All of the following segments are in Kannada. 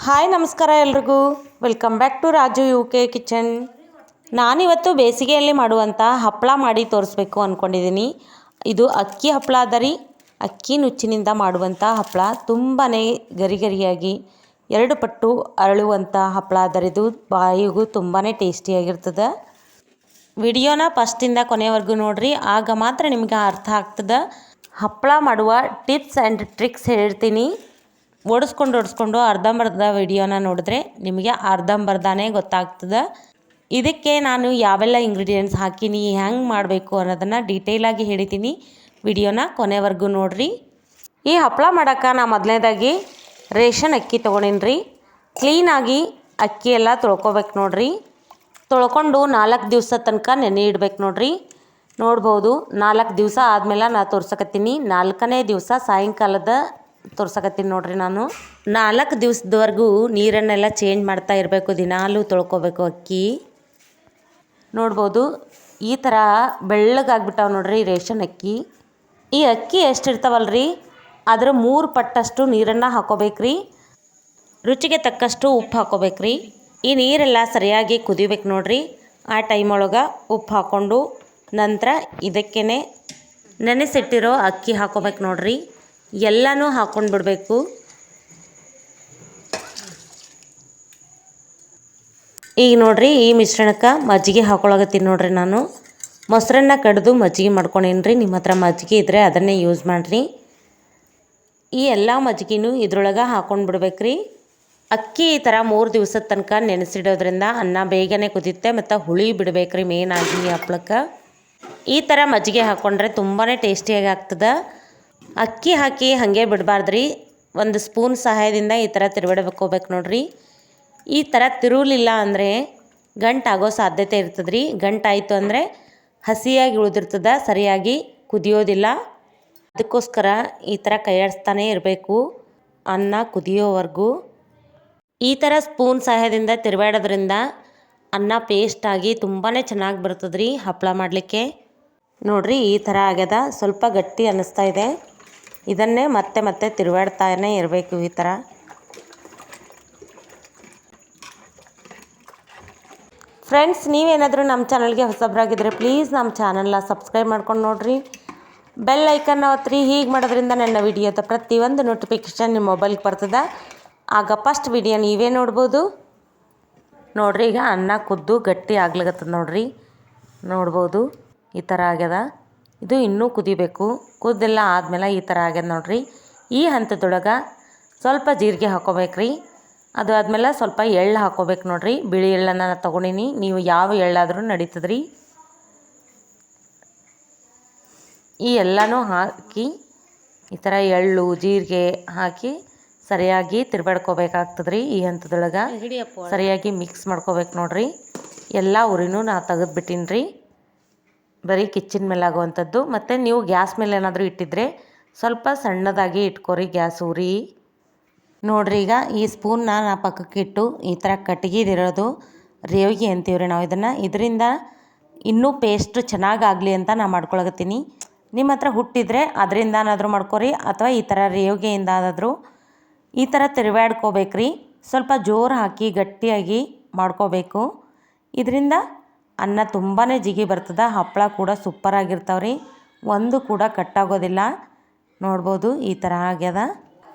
ಹಾಯ್ ನಮಸ್ಕಾರ ಎಲ್ರಿಗೂ. Welcome back to Raju UK kitchen. ನಾನಿವತ್ತು ಬೇಸಿಗೆಯಲ್ಲಿ ಮಾಡುವಂಥ ಹಪ್ಪಳ ಮಾಡಿ ತೋರಿಸ್ಬೇಕು ಅಂದ್ಕೊಂಡಿದ್ದೀನಿ. ಇದು ಅಕ್ಕಿ ಹಪ್ಪಳ ಅದರಿ. ಅಕ್ಕಿ ನುಚ್ಚಿನಿಂದ ಮಾಡುವಂಥ ಹಪ್ಪಳ ತುಂಬಾ ಗರಿಗರಿಯಾಗಿ 2 ಪಟ್ಟು ಅರಳುವಂಥ ಹಪ್ಪಳ ಅದರಿದು. ಬಾಯಿಗೂ ತುಂಬಾ ಟೇಸ್ಟಿಯಾಗಿರ್ತದೆ. ವಿಡಿಯೋನ ಫಸ್ಟಿಂದ ಕೊನೆವರೆಗೂ ನೋಡಿರಿ, ಆಗ ಮಾತ್ರ ನಿಮಗೆ ಅರ್ಥ ಆಗ್ತದೆ. ಹಪ್ಪಳ ಮಾಡುವ ಟಿಪ್ಸ್ ಆ್ಯಂಡ್ ಟ್ರಿಕ್ಸ್ ಹೇಳ್ತೀನಿ. ಓಡಿಸ್ಕೊಂಡು ಅರ್ಧಂಬರ್ಧ ವಿಡಿಯೋನ ನೋಡಿದ್ರೆ ನಿಮಗೆ ಅರ್ಧಂಬರ್ಧನೇ ಗೊತ್ತಾಗ್ತದೆ. ಇದಕ್ಕೆ ನಾನು ಯಾವೆಲ್ಲ ಇಂಗ್ರೀಡಿಯೆಂಟ್ಸ್ ಹಾಕೀನಿ, ಹೆಂಗೆ ಮಾಡಬೇಕು ಅನ್ನೋದನ್ನು ಡೀಟೇಲಾಗಿ ಹೇಳ್ತೀನಿ. ವಿಡಿಯೋನ ಕೊನೆವರೆಗೂ ನೋಡಿರಿ. ಈ ಹಪ್ಪಳ ಮಾಡೋಕ್ಕೆ ನಾ ಮೊದಲನೇದಾಗಿ ರೇಷನ್ ಅಕ್ಕಿ ತೊಗೊಂಡಿನಿ. ಕ್ಲೀನಾಗಿ ಅಕ್ಕಿ ಎಲ್ಲ ತೊಳ್ಕೊಬೇಕು ನೋಡಿರಿ. ತೊಳ್ಕೊಂಡು 4 ದಿವಸ ತನಕ ನೆನೆ ಇಡ್ಬೇಕು ನೋಡಿರಿ. ನೋಡ್ಬೋದು 4 ದಿವಸ ಆದಮೇಲೆ ನಾನು ತೋರ್ಸಕತ್ತೀನಿ. 4ನೇ ದಿವಸ ಸಾಯಂಕಾಲದ ತೋರ್ಸಕತ್ತೀನಿ ನೋಡಿರಿ. ನಾನು 4 ದಿವಸದವರೆಗೂ ನೀರನ್ನೆಲ್ಲ ಚೇಂಜ್ ಮಾಡ್ತಾ ಇರಬೇಕು. ದಿನಾಲೂ ತೊಳ್ಕೊಬೇಕು ಅಕ್ಕಿ. ನೋಡ್ಬೋದು ಈ ಥರ ಬೆಳ್ಳಗಾಗ್ಬಿಟ್ಟಾವ ನೋಡ್ರಿ ರೇಷನ್ ಅಕ್ಕಿ. ಈ ಅಕ್ಕಿ ಎಷ್ಟಿರ್ತಾವಲ್ರಿ ಅದರ 3 ಪಟ್ಟಷ್ಟು ನೀರನ್ನು ಹಾಕೋಬೇಕ್ರಿ. ರುಚಿಗೆ ತಕ್ಕಷ್ಟು ಉಪ್ಪು ಹಾಕೋಬೇಕ್ರಿ. ಈ ನೀರೆಲ್ಲ ಸರಿಯಾಗಿ ಕುದಿಬೇಕು ನೋಡ್ರಿ. ಆ ಟೈಮ್ ಒಳಗೆ ಉಪ್ಪು ಹಾಕ್ಕೊಂಡು ನಂತರ ಇದಕ್ಕೇ ನೆನೆಸಿಟ್ಟಿರೋ ಅಕ್ಕಿ ಹಾಕೋಬೇಕು ನೋಡ್ರಿ. ಎಲ್ಲನೂ ಹಾಕ್ಕೊಂಡು ಬಿಡಬೇಕು. ಈಗ ನೋಡ್ರಿ ಈ ಮಿಶ್ರಣಕ್ಕೆ ಮಜ್ಜಿಗೆ ಹಾಕೊಳಗತ್ತೀನಿ ನೋಡ್ರಿ. ನಾನು ಮೊಸರನ್ನ ಕಡಿದು ಮಜ್ಜಿಗೆ ಮಾಡ್ಕೊಂಡೇನ್ರಿ. ನಿಮ್ಮ ಹತ್ರ ಮಜ್ಜಿಗೆ ಇದ್ದರೆ ಅದನ್ನೇ ಯೂಸ್ ಮಾಡಿರಿ. ಈ ಎಲ್ಲ ಮಜ್ಜಿಗೆನೂ ಇದ್ರೊಳಗೆ ಹಾಕ್ಕೊಂಡು ಬಿಡ್ಬೇಕ್ರಿ. ಅಕ್ಕಿ ಈ ಥರ 3 ದಿವಸದ ತನಕ ನೆನೆಸಿಡೋದ್ರಿಂದ ಅನ್ನ ಬೇಗನೆ ಕುದಿಯುತ್ತೆ ಮತ್ತು ಹುಳಿ ಬಿಡಬೇಕ್ರಿ. ಮೇನಾಗಿ ಹಪ್ಳಕ್ಕೆ ಈ ಥರ ಮಜ್ಜಿಗೆ ಹಾಕ್ಕೊಂಡ್ರೆ ತುಂಬಾ ಟೇಸ್ಟಿಯಾಗಿ ಆಗ್ತದೆ. ಅಕ್ಕಿ ಹಾಕಿ ಹಾಗೆ ಬಿಡಬಾರ್ದ್ರಿ. ಒಂದು ಸ್ಪೂನ್ ಸಹಾಯದಿಂದ ಈ ಥರ ತಿರುವಿಡ್ಬೇಕು ನೋಡ್ರಿ. ಈ ಥರ ತಿರುವಲಿಲ್ಲ ಅಂದರೆ ಗಂಟಾಗೋ ಸಾಧ್ಯತೆ ಇರ್ತದ್ರಿ. ಗಂಟಾಯಿತು ಅಂದರೆ ಹಸಿಯಾಗಿ ಉಳಿದಿರ್ತದೆ, ಸರಿಯಾಗಿ ಕುದಿಯೋದಿಲ್ಲ. ಅದಕ್ಕೋಸ್ಕರ ಈ ಥರ ಕೈಯಾಡಿಸ್ತಾನೆ ಇರಬೇಕು ಅನ್ನ ಕುದಿಯೋವರೆಗೂ. ಈ ಥರ ಸ್ಪೂನ್ ಸಹಾಯದಿಂದ ತಿರುವಾಡೋದ್ರಿಂದ ಅನ್ನ ಪೇಸ್ಟಾಗಿ ತುಂಬಾ ಚೆನ್ನಾಗಿ ಬರ್ತದ್ರಿ ಹಪ್ಪಳ ಮಾಡಲಿಕ್ಕೆ. ನೋಡಿರಿ ಈ ಥರ ಆಗ್ಯದ. ಸ್ವಲ್ಪ ಗಟ್ಟಿ ಅನ್ನಿಸ್ತಾ ಇದೆ. ಇದನ್ನೇ ಮತ್ತೆ ತಿರುವಾಡ್ತಾನೆ ಇರಬೇಕು ಈ ಥರ. ಫ್ರೆಂಡ್ಸ್, ನೀವೇನಾದರೂ ನಮ್ಮ ಚಾನಲ್ಗೆ ಹೊಸಬ್ರಾಗಿದ್ದರೆ ಪ್ಲೀಸ್ ನಮ್ಮ ಚಾನಲ್ನ ಸಬ್ಸ್ಕ್ರೈಬ್ ಮಾಡ್ಕೊಂಡು ನೋಡಿರಿ. ಬೆಲ್ ಐಕನ್ನ ಒತ್ತಿರಿ. ಹೀಗೆ ಮಾಡೋದ್ರಿಂದ ನನ್ನ ವಿಡಿಯೋದ ಪ್ರತಿಯೊಂದು ನೋಟಿಫಿಕೇಷನ್ ನಿಮ್ಮ ಮೊಬೈಲ್ಗೆ ಬರ್ತದೆ. ಆಗ ಫಸ್ಟ್ ವಿಡಿಯೋ ನೀವೇ ನೋಡ್ಬೋದು. ನೋಡಿರಿ ಈಗ ಅನ್ನ ಕುದ್ದು ಗಟ್ಟಿ ಆಗ್ಲಿಕತ್ತದ ನೋಡಿರಿ. ನೋಡ್ಬೋದು ಈ ಥರ ಆಗ್ಯದ. ಇದು ಇನ್ನೂ ಕುದಿಬೇಕು. ಕುದ್ದೆಲ್ಲ ಆದಮೇಲೆ ಈ ಥರ ಆಗ್ಯದ ನೋಡಿರಿ. ಈ ಹಂತದೊಳಗೆ ಸ್ವಲ್ಪ ಜೀರಿಗೆ ಹಾಕೋಬೇಕ್ರಿ. ಅದು ಆದಮೇಲೆ ಸ್ವಲ್ಪ ಎಳ್ಳು ಹಾಕೋಬೇಕು ನೋಡಿರಿ. ಬಿಳಿ ಎಳ್ಳನ್ನು ತೊಗೊಂಡಿನಿ. ನೀವು ಯಾವ ಎಳ್ಳಾದರೂ ನಡೀತದ್ರಿ. ಈ ಎಲ್ಲನೂ ಹಾಕಿ ಈ ಥರ ಎಳ್ಳು ಜೀರಿಗೆ ಹಾಕಿ ಸರಿಯಾಗಿ ತಿರ್ಬಾಡ್ಕೋಬೇಕಾಗ್ತದ್ರಿ. ಈ ಹಂತದೊಳಗೆ ಸರಿಯಾಗಿ ಮಿಕ್ಸ್ ಮಾಡ್ಕೋಬೇಕು ನೋಡಿರಿ. ಎಲ್ಲ ಉರಿನೂ ನಾ ತೆಗೆದುಬಿಟ್ಟಿನಿ ರೀ. ಬರೀ ಕಿಚನ್ ಮೇಲೆ ಆಗುವಂಥದ್ದು. ಮತ್ತು ನೀವು ಗ್ಯಾಸ್ ಮೇಲೆ ಏನಾದರೂ ಇಟ್ಟಿದ್ರೆ ಸ್ವಲ್ಪ ಸಣ್ಣದಾಗಿ ಇಟ್ಕೊರಿ ಗ್ಯಾಸ್ ಉರಿ. ನೋಡಿರಿ ಈಗ ಈ ಸ್ಪೂನ್ನ ನಾ ಪಕ್ಕಕ್ಕೆ ಇಟ್ಟು ಈ ಥರ ಕಟ್ಗಿದಿರೋದು ರೇವಿಗೆ ಅಂತೀವ್ರಿ ನಾವು ಇದನ್ನು. ಇದರಿಂದ ಇನ್ನೂ ಪೇಸ್ಟ್ ಚೆನ್ನಾಗಾಗಲಿ ಅಂತ ನಾ ಮಾಡ್ಕೊಳಕತ್ತೀನಿ. ನಿಮ್ಮ ಹತ್ರ ಹುಟ್ಟಿದ್ರೆ ಅದರಿಂದನಾದರೂ ಮಾಡ್ಕೊರಿ, ಅಥವಾ ಈ ಥರ ರೇವಿಗೆಯಿಂದಾದರೂ ಈ ಥರ ತಿರುವಾಡ್ಕೋಬೇಕ್ರಿ. ಸ್ವಲ್ಪ ಜೋರು ಹಾಕಿ ಗಟ್ಟಿಯಾಗಿ ಮಾಡ್ಕೋಬೇಕು. ಇದರಿಂದ ಅನ್ನ ತುಂಬಾ ಜಿಗಿ ಬರ್ತದೆ. ಹಪ್ಪಳ ಕೂಡ ಸೂಪರಾಗಿರ್ತಾವ್ರಿ. ಒಂದು ಕೂಡ ಕಟ್ಟಾಗೋದಿಲ್ಲ. ನೋಡ್ಬೋದು ಈ ಥರ ಆಗ್ಯದ.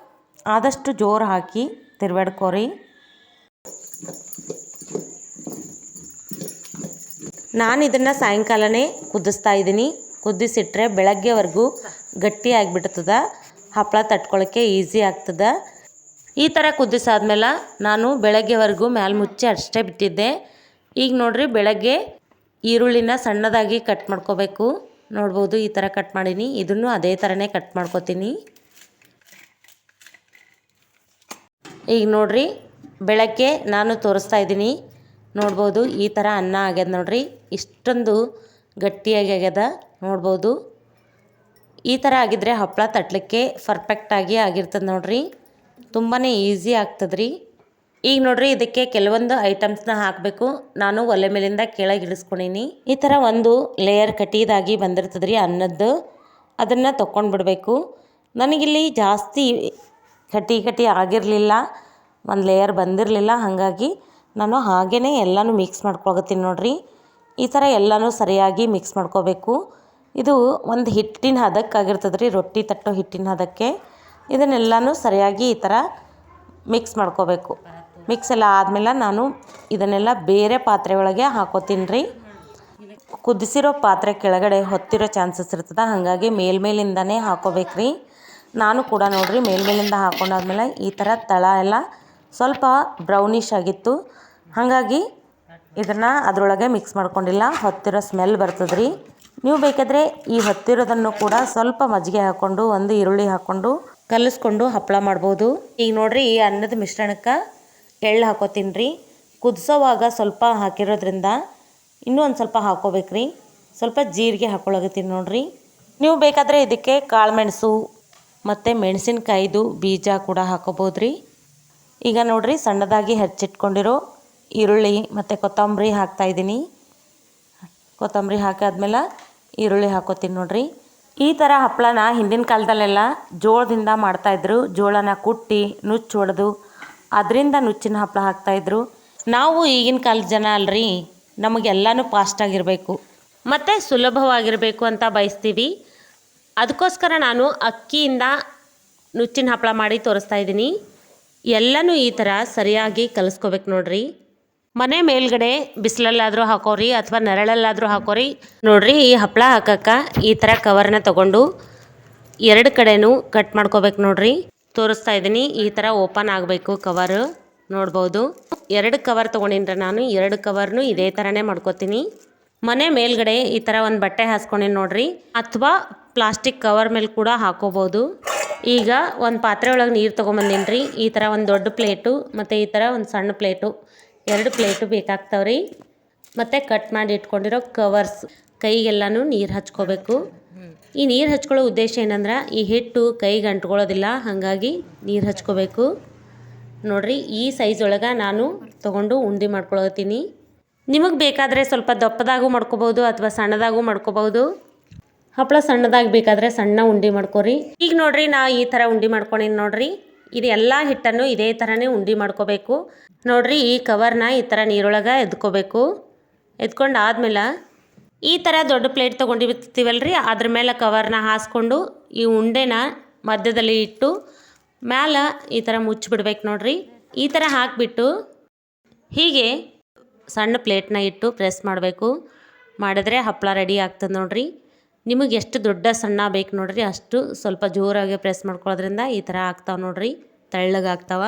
ಆದಷ್ಟು ಜೋರು ಹಾಕಿ ತಿರುವಾಡ್ಕೋರಿ. ನಾನು ಇದನ್ನು ಸಾಯಂಕಾಲನೇ ಕುದಿಸ್ತಾ ಇದ್ದೀನಿ. ಕುದಿಸಿಟ್ರೆ ಬೆಳಗ್ಗೆವರೆಗೂ ಗಟ್ಟಿ ಆಗಿಬಿಡ್ತದೆ. ಹಪ್ಪಳ ತಟ್ಕೊಳ್ಳೋಕ್ಕೆ ಈಸಿ ಆಗ್ತದೆ. ಈ ಥರ ಕುದಿಸಾದ್ಮೇಲೆ ನಾನು ಬೆಳಗ್ಗೆವರೆಗೂ ಮ್ಯಾಲೆ ಮುಚ್ಚಿ ಅಷ್ಟೇ ಬಿಟ್ಟಿದ್ದೆ. ಈಗ ನೋಡಿರಿ ಬೆಳಗ್ಗೆ ಈರುಳ್ಳಿನ ಸಣ್ಣದಾಗಿ ಕಟ್ ಮಾಡ್ಕೋಬೇಕು. ನೋಡ್ಬೋದು ಈ ಥರ ಕಟ್ ಮಾಡೀನಿ. ಇದನ್ನು ಅದೇ ಥರನೇ ಕಟ್ ಮಾಡ್ಕೋತೀನಿ. ಈಗ ನೋಡಿರಿ ಬೆಳಗ್ಗೆ ನಾನು ತೋರಿಸ್ತಾ ಇದ್ದೀನಿ. ನೋಡ್ಬೋದು ಈ ಥರ ಅನ್ನ ಆಗ್ಯದ ನೋಡಿರಿ. ಇಷ್ಟೊಂದು ಗಟ್ಟಿಯಾಗಿ ಆಗ್ಯದ. ನೋಡ್ಬೋದು ಈ ಥರ ಆಗಿದ್ರೆ ಹಪ್ಪಳ ತಟ್ಟಲಿಕ್ಕೆ ಪರ್ಫೆಕ್ಟಾಗಿ ಆಗಿರ್ತದೆ ನೋಡಿರಿ. ತುಂಬಾ ಈಸಿ ಆಗ್ತದ್ರಿ. ಈಗ ನೋಡಿರಿ ಇದಕ್ಕೆ ಕೆಲವೊಂದು ಐಟಮ್ಸ್ನ ಹಾಕಬೇಕು. ನಾನು ಒಲೆ ಮೇಲಿಂದ ಕೆಳಗೆ ಇಳಿಸ್ಕೊಂಡೀನಿ. ಈ ಥರ ಒಂದು ಲೇಯರ್ ಕಟ್ಟಿದಾಗಿ ಬಂದಿರ್ತದ್ರಿ ಅನ್ನದ್ದು. ಅದನ್ನು ತೊಗೊಂಡು ಬಿಡಬೇಕು. ನನಗಿಲ್ಲಿ ಜಾಸ್ತಿ ಕಟ್ಟಿ ಆಗಿರಲಿಲ್ಲ. ಒಂದು ಲೇಯರ್ ಬಂದಿರಲಿಲ್ಲ. ಹಾಗಾಗಿ ನಾನು ಹಾಗೇ ಎಲ್ಲನೂ ಮಿಕ್ಸ್ ಮಾಡ್ಕೊಳಕತ್ತೀನಿ ನೋಡಿರಿ. ಈ ಥರ ಎಲ್ಲನೂ ಸರಿಯಾಗಿ ಮಿಕ್ಸ್ ಮಾಡ್ಕೋಬೇಕು. ಇದು ಒಂದು ಹಿಟ್ಟಿನ ಹದಕ್ಕಾಗಿರ್ತದೆ ರೀ, ರೊಟ್ಟಿ ತಟ್ಟೋ ಹಿಟ್ಟಿನ ಹದಕ್ಕೆ. ಇದನ್ನೆಲ್ಲನೂ ಸರಿಯಾಗಿ ಈ ಥರ ಮಿಕ್ಸ್ ಮಾಡ್ಕೋಬೇಕು. ಮಿಕ್ಸ್ ಎಲ್ಲ ಆದಮೇಲೆ ನಾನು ಇದನ್ನೆಲ್ಲ ಬೇರೆ ಪಾತ್ರೆ ಒಳಗೆ ಹಾಕೋತೀನಿ ರೀ. ಕುದಿಸಿರೋ ಪಾತ್ರೆ ಕೆಳಗಡೆ ಹೊತ್ತಿರೋ ಚಾನ್ಸಸ್ ಇರ್ತದೆ, ಹಾಗಾಗಿ ಮೇಲ್ಮೇಲಿಂದನೇ ಹಾಕೋಬೇಕ್ರಿ. ನಾನು ಕೂಡ ನೋಡಿರಿ ಮೇಲ್ಮೇಲಿಂದ ಹಾಕೊಂಡಾದ್ಮೇಲೆ ಈ ಥರ ತಳ ಎಲ್ಲ ಸ್ವಲ್ಪ ಬ್ರೌನಿಷ್ ಆಗಿತ್ತು. ಹಾಗಾಗಿ ಇದನ್ನು ಅದರೊಳಗೆ ಮಿಕ್ಸ್ ಮಾಡ್ಕೊಂಡಿಲ್ಲ, ಹೊತ್ತಿರೋ ಸ್ಮೆಲ್ ಬರ್ತದೆ ರೀ. ನೀವು ಬೇಕಾದರೆ ಈ ಹೊತ್ತಿರೋದನ್ನು ಕೂಡ ಸ್ವಲ್ಪ ಮಜ್ಜಿಗೆ ಹಾಕ್ಕೊಂಡು ಒಂದು ಈರುಳ್ಳಿ ಹಾಕ್ಕೊಂಡು ಕಲಿಸ್ಕೊಂಡು ಹಪ್ಪಳ ಮಾಡ್ಬೋದು. ಈಗ ನೋಡಿರಿ ಈ ಅನ್ನದ ಮಿಶ್ರಣಕ್ಕೆ ಎಳ್ಳು ಹಾಕೋತೀನಿ ರೀ. ಕುದಿಸೋವಾಗ ಸ್ವಲ್ಪ ಹಾಕಿರೋದ್ರಿಂದ ಇನ್ನೂ ಒಂದು ಸ್ವಲ್ಪ ಹಾಕೋಬೇಕ್ರಿ. ಸ್ವಲ್ಪ ಜೀರಿಗೆ ಹಾಕ್ಕೊಳಗತ್ತೀನಿ ನೋಡಿರಿ. ನೀವು ಬೇಕಾದರೆ ಇದಕ್ಕೆ ಕಾಳು ಮೆಣಸು ಮತ್ತು ಮೆಣಸಿನ್ಕಾಯ್ದು ಬೀಜ ಕೂಡ ಹಾಕೋಬೋದು ರೀ. ಈಗ ನೋಡಿರಿ ಸಣ್ಣದಾಗಿ ಹೆಚ್ಚಿಟ್ಕೊಂಡಿರೋ ಈರುಳ್ಳಿ ಮತ್ತು ಕೊತ್ತಂಬರಿ ಹಾಕ್ತಾಯಿದ್ದೀನಿ. ಕೊತ್ತಂಬರಿ ಹಾಕಾದ್ಮೇಲೆ ಈರುಳ್ಳಿ ಹಾಕೋತೀನಿ ನೋಡಿರಿ. ಈ ಥರ ಹಪ್ಪಳನ ಹಿಂದಿನ ಕಾಲದಲ್ಲೆಲ್ಲ ಜೋಳದಿಂದ ಮಾಡ್ತಾಯಿದ್ರು. ಜೋಳನ ಕುಟ್ಟಿ ನುಚ್ಚು ಹೊಡೆದು ಅದರಿಂದ ನುಚ್ಚಿನ ಹಪ್ಪಳ ಹಾಕ್ತಾಯಿದ್ರು. ನಾವು ಈಗಿನ ಕಾಲದ ಜನ ಅಲ್ರಿ, ನಮಗೆಲ್ಲನೂ ಫಾಸ್ಟಾಗಿರಬೇಕು ಮತ್ತು ಸುಲಭವಾಗಿರಬೇಕು ಅಂತ ಬಯಸ್ತೀವಿ. ಅದಕ್ಕೋಸ್ಕರ ನಾನು ಅಕ್ಕಿಯಿಂದ ನುಚ್ಚಿನ ಹಪ್ಪಳ ಮಾಡಿ ತೋರಿಸ್ತಾ ಇದ್ದೀನಿ. ಎಲ್ಲನೂ ಈ ಥರ ಸರಿಯಾಗಿ ಕಲಿಸ್ಕೋಬೇಕು ನೋಡಿರಿ. ಮನೆ ಮೇಲ್ಗಡೆ ಬಿಸಿಲಲ್ಲಾದರೂ ಹಾಕೋರಿ ಅಥವಾ ನೆರಳಲ್ಲಾದರೂ ಹಾಕೋರಿ. ನೋಡಿರಿ ಈ ಹಪ್ಪಳ ಹಾಕಕ್ಕೆ ಈ ಥರ ಕವರ್ನ ತೊಗೊಂಡು ಎರಡು ಕಡೆನೂ ಕಟ್ ಮಾಡ್ಕೋಬೇಕು ನೋಡಿರಿ. ತೋರಿಸ್ತಾ ಇದ್ದೀನಿ, ಈ ಥರ ಓಪನ್ ಆಗಬೇಕು ಕವರು. ನೋಡ್ಬೋದು, ಎರಡು ಕವರ್ ತೊಗೊಂಡಿನ್ರಿ ನಾನು. ಎರಡು ಕವರ್ನು ಇದೇ ಥರನೇ ಮಾಡ್ಕೋತೀನಿ. ಮನೆ ಮೇಲ್ಗಡೆ ಈ ಥರ ಒಂದು ಬಟ್ಟೆ ಹಾಸ್ಕೊಂಡಿನಿ ನೋಡಿರಿ, ಅಥವಾ ಪ್ಲಾಸ್ಟಿಕ್ ಕವರ್ ಮೇಲೆ ಕೂಡ ಹಾಕೋಬೋದು. ಈಗ ಒಂದು ಪಾತ್ರೆ ಒಳಗೆ ನೀರು ತೊಗೊಂಬಂದಿನಿ ರೀ. ಈ ಥರ ಒಂದು ದೊಡ್ಡ ಪ್ಲೇಟು ಮತ್ತು ಈ ಥರ ಒಂದು ಸಣ್ಣ ಪ್ಲೇಟು, ಎರಡು ಪ್ಲೇಟು ಬೇಕಾಗ್ತಾವ್ರಿ. ಮತ್ತು ಕಟ್ ಮಾಡಿ ಇಟ್ಕೊಂಡಿರೋ ಕವರ್ಸ್ ಕೈಗೆಲ್ಲನೂ ನೀರು ಹಚ್ಕೋಬೇಕು. ಈ ನೀರು ಹಚ್ಕೊಳ್ಳೋ ಉದ್ದೇಶ ಏನಂದ್ರೆ ಈ ಹಿಟ್ಟು ಕೈಗೆ ಅಂಟ್ಕೊಳ್ಳೋದಿಲ್ಲ, ಹಾಗಾಗಿ ನೀರು ಹಚ್ಕೋಬೇಕು. ನೋಡಿರಿ ಈ ಸೈಜ್ ಒಳಗೆ ನಾನು ತೊಗೊಂಡು ಉಂಡೆ ಮಾಡ್ಕೊಳತ್ತೀನಿ. ನಿಮಗೆ ಬೇಕಾದರೆ ಸ್ವಲ್ಪ ದಪ್ಪದಾಗೂ ಮಾಡ್ಕೋಬೋದು ಅಥವಾ ಸಣ್ಣದಾಗೂ ಮಾಡ್ಕೋಬೋದು. ಹಪ್ಪಳ ಸಣ್ಣದಾಗಿ ಬೇಕಾದರೆ ಸಣ್ಣ ಉಂಡೆ ಮಾಡ್ಕೊರಿ. ಈಗ ನೋಡಿರಿ ನಾ ಈ ಥರ ಉಂಡೆ ಮಾಡ್ಕೊಂಡಿನಿ ನೋಡಿರಿ. ಇದು ಎಲ್ಲ ಹಿಟ್ಟನ್ನು ಇದೇ ಥರನೇ ಉಂಡೆ ಮಾಡ್ಕೋಬೇಕು. ನೋಡಿರಿ ಈ ಕವರ್ನ ಈ ಥರ ನೀರೊಳಗೆ ಎದ್ಕೋಬೇಕು. ಎದ್ಕೊಂಡು ಆದಮೇಲೆ ಈ ಥರ ದೊಡ್ಡ ಪ್ಲೇಟ್ ತೊಗೊಂಡಿರ್ತೀವಲ್ರಿ, ಅದ್ರ ಮೇಲೆ ಕವರ್ನ ಹಾಸ್ಕೊಂಡು ಈ ಉಂಡೆನ ಮಧ್ಯದಲ್ಲಿ ಇಟ್ಟು ಮ್ಯಾಲೆ ಈ ಥರ ಮುಚ್ಚಿಬಿಡ್ಬೇಕು ನೋಡಿರಿ. ಈ ಥರ ಹಾಕಿಬಿಟ್ಟು ಹೀಗೆ ಸಣ್ಣ ಪ್ಲೇಟ್ನ ಇಟ್ಟು ಪ್ರೆಸ್ ಮಾಡಬೇಕು. ಮಾಡಿದ್ರೆ ಹಪ್ಪಳ ರೆಡಿ ಆಗ್ತದೆ ನೋಡಿರಿ. ನಿಮಗೆ ಎಷ್ಟು ದೊಡ್ಡ ಸಣ್ಣ ಬೇಕು ನೋಡಿರಿ ಅಷ್ಟು ಸ್ವಲ್ಪ ಜೋರಾಗಿ ಪ್ರೆಸ್ ಮಾಡ್ಕೊಳ್ಳೋದ್ರಿಂದ ಈ ಥರ ಆಗ್ತಾವೆ ನೋಡಿರಿ, ತೆಳ್ಳಗಾಗ್ತಾವ.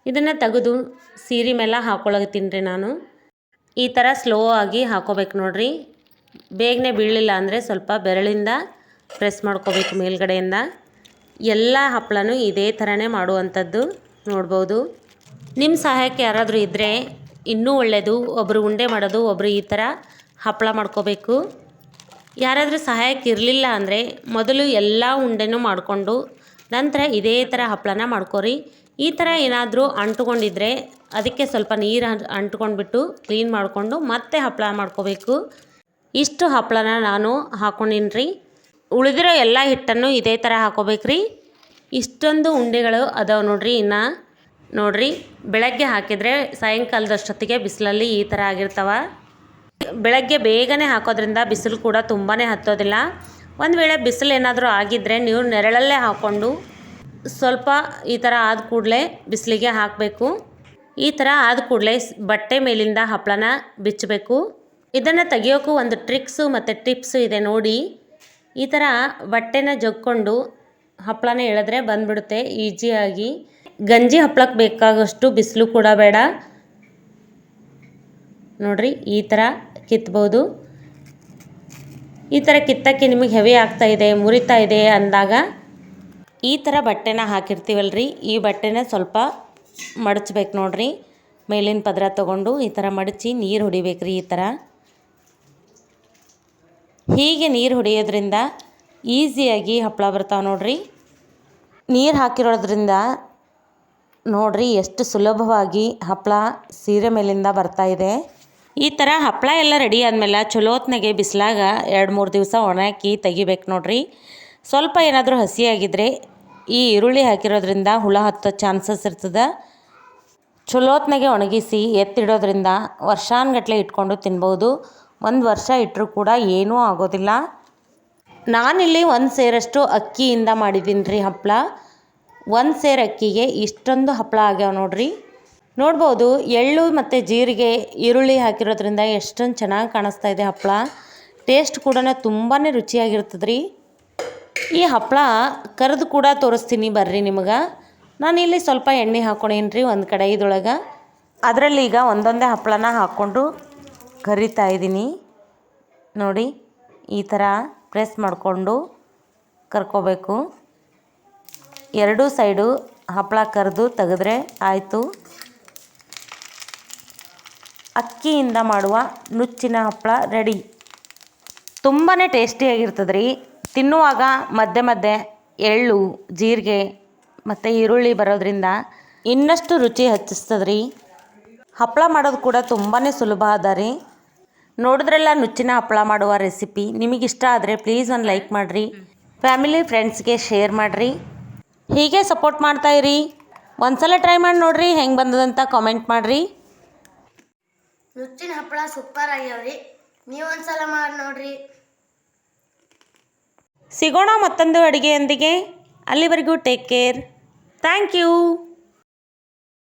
ಇದನ್ನು ತೆಗೆದು ಸೀರೆ ಮೇಲೆ ಹಾಕ್ಕೊಳತ್ತೀನಿ ರೀ ನಾನು. ಈ ಥರ ಸ್ಲೋ ಆಗಿ ಹಾಕೋಬೇಕು ನೋಡಿರಿ. ಬೇಗನೆ ಬೀಳಲಿಲ್ಲ ಅಂದರೆ ಸ್ವಲ್ಪ ಬೆರಳಿಂದ ಪ್ರೆಸ್ ಮಾಡ್ಕೋಬೇಕು ಮೇಲ್ಗಡೆಯಿಂದ. ಎಲ್ಲ ಹಪ್ಪಳನೂ ಇದೇ ಥರನೇ ಮಾಡುವಂಥದ್ದು ನೋಡ್ಬೋದು. ನಿಮ್ಮ ಸಹಾಯಕ್ಕೆ ಯಾರಾದರೂ ಇದ್ದರೆ ಇನ್ನೂ ಒಳ್ಳೆಯದು. ಒಬ್ಬರು ಉಂಡೆ ಮಾಡೋದು, ಒಬ್ಬರು ಈ ಥರ ಹಪ್ಪಳ ಮಾಡ್ಕೋಬೇಕು. ಯಾರಾದರೂ ಸಹಾಯಕ್ಕೆ ಇರಲಿಲ್ಲ ಅಂದರೆ ಮೊದಲು ಎಲ್ಲ ಉಂಡೆನೂ ಮಾಡಿಕೊಂಡು ನಂತರ ಇದೇ ಥರ ಹಪ್ಪಳನ ಮಾಡ್ಕೊರಿ. ಈ ಥರ ಏನಾದರೂ ಅಂಟುಕೊಂಡಿದ್ರೆ ಅದಕ್ಕೆ ಸ್ವಲ್ಪ ನೀರು ಅಂಟ್ಕೊಂಡ್ಬಿಟ್ಟು ಕ್ಲೀನ್ ಮಾಡಿಕೊಂಡು ಮತ್ತೆ ಹಪ್ಪಳ ಮಾಡ್ಕೋಬೇಕು. ಇಷ್ಟು ಹಪ್ಪಳನ ನಾನು ಹಾಕ್ಕೊಂಡಿನಿ ರೀ. ಉಳಿದಿರೋ ಎಲ್ಲ ಹಿಟ್ಟನ್ನು ಇದೇ ಥರ ಹಾಕೋಬೇಕ್ರಿ. ಇಷ್ಟೊಂದು ಉಂಡೆಗಳು ಅದಾವೆ ನೋಡಿರಿ. ಇನ್ನು ನೋಡಿರಿ ಬೆಳಗ್ಗೆ ಹಾಕಿದರೆ ಸಾಯಂಕಾಲದಷ್ಟೊತ್ತಿಗೆ ಬಿಸಿಲಲ್ಲಿ ಈ ಥರ ಆಗಿರ್ತಾವೆ. ಬೆಳಗ್ಗೆ ಬೇಗನೆ ಹಾಕೋದ್ರಿಂದ ಬಿಸಿಲು ಕೂಡ ತುಂಬಾ ಹತ್ತೋದಿಲ್ಲ. ಒಂದು ವೇಳೆ ಬಿಸಿಲು ಏನಾದರೂ ಆಗಿದ್ದರೆ ನೀವು ನೆರಳಲ್ಲೇ ಹಾಕ್ಕೊಂಡು ಸ್ವಲ್ಪ ಈ ಥರ ಆದ ಕೂಡಲೇ ಬಿಸಿಲಿಗೆ ಹಾಕಬೇಕು. ಈ ಥರ ಆದ ಕೂಡಲೇ ಬಟ್ಟೆ ಮೇಲಿಂದ ಹಪ್ಪಳನ ಬಿಚ್ಚಬೇಕು. ಇದನ್ನು ತೆಗಿಯೋಕ್ಕೂ ಒಂದು ಟ್ರಿಕ್ಸು ಮತ್ತು ಟಿಪ್ಸು ಇದೆ ನೋಡಿ. ಈ ಥರ ಬಟ್ಟೆನ ಜಗ್ಕೊಂಡು ಹಪ್ಪಳನ ಎಳೆದ್ರೆ ಬಂದುಬಿಡುತ್ತೆ ಈಸಿಯಾಗಿ. ಗಂಜಿ ಹಪ್ಪಳಕ್ಕೆ ಬೇಕಾಗೋಷ್ಟು ಬಿಸಿಲು ಕೂಡ ಬೇಡ ನೋಡಿರಿ. ಈ ಥರ ಕಿತ್ಬೋದು. ಈ ಥರ ಕಿತ್ತಕ್ಕೆ ನಿಮಗೆ ಹೆವಿ ಆಗ್ತಾಯಿದೆ, ಮುರಿತಾ ಇದೆ ಅಂದಾಗ ಈ ಥರ ಬಟ್ಟೆನ ಹಾಕಿರ್ತೀವಲ್ರಿ, ಈ ಬಟ್ಟೆನ ಸ್ವಲ್ಪ ಮಡಚ್ಬೇಕು ನೋಡಿರಿ. ಮೇಲಿನ ಪದರ ತೊಗೊಂಡು ಈ ಥರ ಮಡಚಿ ನೀರು ಹೊಡಿಬೇಕ್ರಿ. ಈ ಥರ ಹೀಗೆ ನೀರು ಹೊಡೆಯೋದ್ರಿಂದ ಈಸಿಯಾಗಿ ಹಪ್ಪಳ ಬರ್ತಾವೆ ನೋಡಿರಿ. ನೀರು ಹಾಕಿರೋದ್ರಿಂದ ನೋಡಿರಿ ಎಷ್ಟು ಸುಲಭವಾಗಿ ಹಪ್ಪಳ ಸೀರೆ ಮೇಲಿಂದ ಬರ್ತಾಯಿದೆ. ಈ ಥರ ಹಪ್ಪಳ ಎಲ್ಲ ರೆಡಿ ಆದಮೇಲೆ ಚಲೋ ಹೊತ್ನಾಗೆ ಬಿಸಿಲಾಗ 2-3 ದಿವಸ ಒಣಾಕಿ ತೆಗಿಬೇಕು ನೋಡಿರಿ. ಸ್ವಲ್ಪ ಏನಾದರೂ ಹಸಿಯಾಗಿದ್ದರೆ ಈ ಈರುಳ್ಳಿ ಹಾಕಿರೋದ್ರಿಂದ ಹುಳ ಹತ್ತೋ ಚಾನ್ಸಸ್ ಇರ್ತದೆ. ಚಲೋತ್ನಾಗೆ ಒಣಗಿಸಿ ಎತ್ತಿಡೋದ್ರಿಂದ ವರ್ಷಾನುಗಟ್ಲೆ ಇಟ್ಕೊಂಡು ತಿನ್ಬೋದು. 1 ವರ್ಷ ಇಟ್ಟರೂ ಕೂಡ ಏನೂ ಆಗೋದಿಲ್ಲ. ನಾನಿಲ್ಲಿ 1 ಸೇರಷ್ಟು ಅಕ್ಕಿಯಿಂದ ಮಾಡಿದ್ದೀನಿ ರೀ ಹಪ್ಪಳ. 1 ಸೇರು ಅಕ್ಕಿಗೆ ಇಷ್ಟೊಂದು ಹಪ್ಪಳ ಆಗ್ಯಾವ ನೋಡ್ರಿ. ನೋಡ್ಬೋದು ಎಳ್ಳು ಮತ್ತು ಜೀರಿಗೆ ಈರುಳ್ಳಿ ಹಾಕಿರೋದ್ರಿಂದ ಎಷ್ಟೊಂದು ಚೆನ್ನಾಗಿ ಕಾಣಿಸ್ತಾ ಇದೆ ಹಪ್ಪಳ. ಟೇಸ್ಟ್ ಕೂಡ ತುಂಬಾ ರುಚಿಯಾಗಿರ್ತದೆ ರೀ. ಈ ಹಪ್ಪಳ ಕರೆದು ಕೂಡ ತೋರಿಸ್ತೀನಿ ಬರ್ರಿ ನಿಮಗೆ. ನಾನಿಲ್ಲಿ ಸ್ವಲ್ಪ ಎಣ್ಣೆ ಹಾಕ್ಕೊಂಡೇನಿ ರೀ ಒಂದು ಕಡಾಯಿದೊಳಗೆ. ಅದರಲ್ಲಿ ಈಗ ಒಂದೊಂದೇ ಹಪ್ಪಳನ ಹಾಕ್ಕೊಂಡು ಕರಿತಾ ಇದ್ದೀನಿ ನೋಡಿ. ಈ ಥರ ಪ್ರೆಸ್ ಮಾಡಿಕೊಂಡು ಕರ್ಕೋಬೇಕು. ಎರಡೂ ಸೈಡು ಹಪ್ಪಳ ಕರೆದು ತೆಗೆದ್ರೆ ಆಯಿತು. ಅಕ್ಕಿಯಿಂದ ಮಾಡುವ ನುಚ್ಚಿನ ಹಪ್ಪಳ ರೆಡಿ. ತುಂಬಾ ಟೇಸ್ಟಿಯಾಗಿರ್ತದೆ ರೀ. ತಿನ್ನುವಾಗ ಮಧ್ಯೆ ಮಧ್ಯೆ ಎಳ್ಳು ಜೀರಿಗೆ ಮತ್ತು ಈರುಳ್ಳಿ ಬರೋದ್ರಿಂದ ಇನ್ನಷ್ಟು ರುಚಿ ಹೆಚ್ಚಿಸ್ತದೆ ರೀ. ಹಪ್ಪಳ ಮಾಡೋದು ಕೂಡ ತುಂಬಾ ಸುಲಭ ಅದ ರೀ. ನೋಡಿದ್ರೆಲ್ಲ ನುಚ್ಚಿನ ಹಪ್ಪಳ ಮಾಡುವ ರೆಸಿಪಿ. ನಿಮಗಿಷ್ಟ ಆದರೆ ಪ್ಲೀಸ್ ಒಂದು ಲೈಕ್ ಮಾಡಿರಿ, ಫ್ಯಾಮಿಲಿ ಫ್ರೆಂಡ್ಸ್ಗೆ ಶೇರ್ ಮಾಡಿರಿ. ಹೀಗೆ ಸಪೋರ್ಟ್ ಮಾಡ್ತಾಯಿರಿ. ಒಂದ್ಸಲ ಟ್ರೈ ಮಾಡಿ ನೋಡಿರಿ ಹೆಂಗೆ ಬಂದದಂತ ಕಾಮೆಂಟ್ ಮಾಡಿರಿ. ನುಚ್ಚಿನ ಹಪ್ಪಳ ಸೂಪರ್ ಆಗ್ಯಾವ್ರಿ. ನೀವು ಒಂದ್ಸಲ ಮಾಡಿ ನೋಡ್ರಿ. ಸಿಗೋಣ ಮತ್ತೊಂದು ಅಡುಗೆಯೊಂದಿಗೆ. ಅಲ್ಲಿವರೆಗೂ ಟೇಕ್ ಕೇರ್. Thank you.